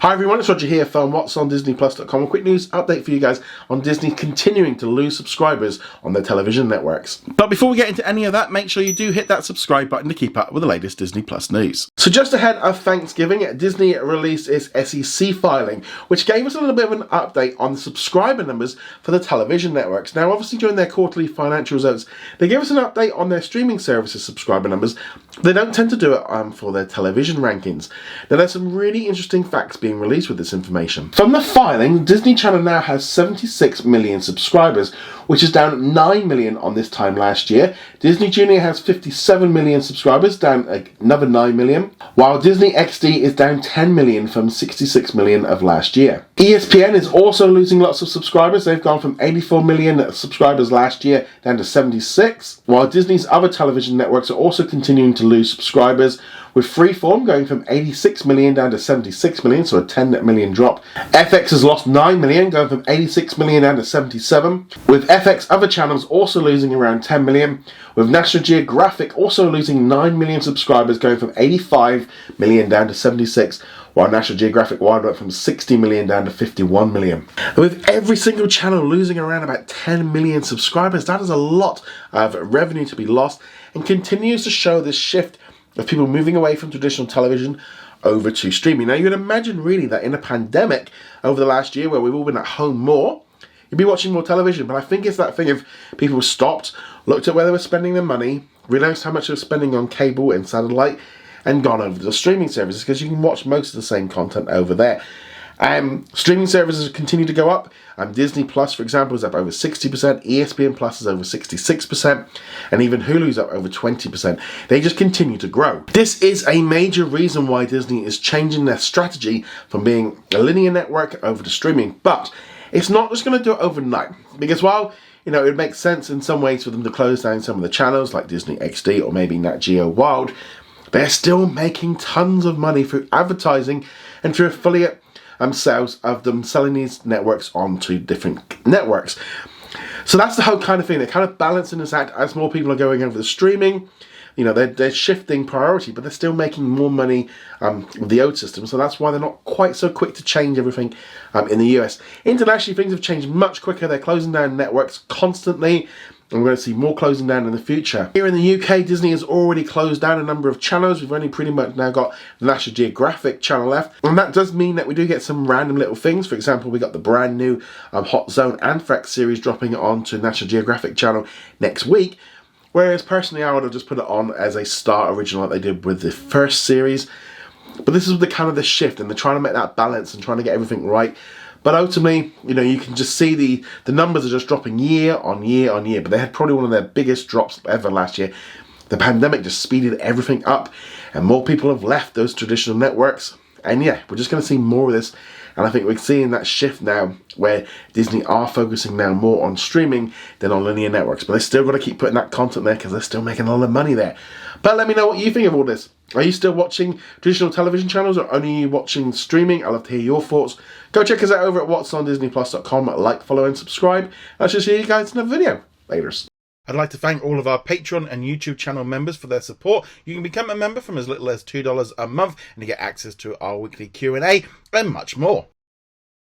Hi everyone, it's Roger here from What's on DisneyPlus.com. A quick news update for you guys on Disney continuing to lose subscribers on their television networks. But before we get into any of that, make sure you do hit that subscribe button to keep up with the latest Disney Plus news. So just ahead of Thanksgiving, Disney released its SEC filing, which gave us a little bit of an update on the subscriber numbers for the television networks. Now obviously during their quarterly financial results, they gave us an update on their streaming services subscriber numbers. They don't tend to do it for their television rankings. Now there's some really interesting facts being released with this information. From the filing, Disney Channel now has 76 million subscribers, which is down 9 million on this time last year. Disney Junior has 57 million subscribers, down another 9 million, while Disney XD is down 10 million from 66 million of last year. ESPN is also losing lots of subscribers. They've gone from 84 million subscribers last year down to 76, while Disney's other television networks are also continuing to lose subscribers, with Freeform going from 86 million down to 76 million, so a 10 million drop. FX has lost 9 million, going from 86 million down to 77, with FX other channels also losing around 10 million, with National Geographic also losing 9 million subscribers, going from 85 million down to 76, while National Geographic Wild went from 60 million down to 51 million. With every single channel losing around about 10 million subscribers, that is a lot of revenue to be lost, and continues to show this shift of people moving away from traditional television over to streaming. Now, you would imagine really that in a pandemic over the last year where we've all been at home more, you'd be watching more television. But I think it's that thing of people stopped, looked at where they were spending their money, realised how much they were spending on cable and satellite, and gone over to the streaming services, because you can watch most of the same content over there. Streaming services continue to go up. Disney Plus, for example, is up over 60%, ESPN Plus is over 66%, and even Hulu's up over 20%. They just continue to grow. This is a major reason why Disney is changing their strategy from being a linear network over to streaming. But it's not just going to do it overnight, because while it would make sense in some ways for them to close down some of the channels like Disney XD or maybe Nat Geo Wild, they're still making tons of money through advertising and through affiliate sales of them selling these networks onto different networks. So that's the whole kind of thing. They're kind of balancing this act as more people are going over the streaming. They're shifting priority, but they're still making more money with the old system. So that's why they're not quite so quick to change everything in the US. Internationally, things have changed much quicker. They're closing down networks constantly. And we're going to see more closing down in the future. Here in the UK, Disney has already closed down a number of channels. We've only pretty much now got the National Geographic channel left. And that does mean that we do get some random little things. For example, we got the brand new Hot Zone Anthrax series dropping onto National Geographic channel next week. Whereas personally, I would have just put it on as a Star original like they did with the first series. But this is the kind of the shift, and they're trying to make that balance and trying to get everything right. But ultimately, you can just see the numbers are just dropping year on year on year. But they had probably one of their biggest drops ever last year. The pandemic just speeded everything up, and more people have left those traditional networks. And yeah, we're just going to see more of this. And I think we're seeing that shift now where Disney are focusing now more on streaming than on linear networks. But they still got to keep putting that content there because they're still making a lot of money there. But let me know what you think of all this. Are you still watching traditional television channels, or only you watching streaming? I'd love to hear your thoughts. Go check us out over at whatsondisneyplus.com. Like, follow, and subscribe. I shall see you guys in another video. Laters. I'd like to thank all of our Patreon and YouTube channel members for their support. You can become a member from as little as $2 a month, and you get access to our weekly Q&A and much more.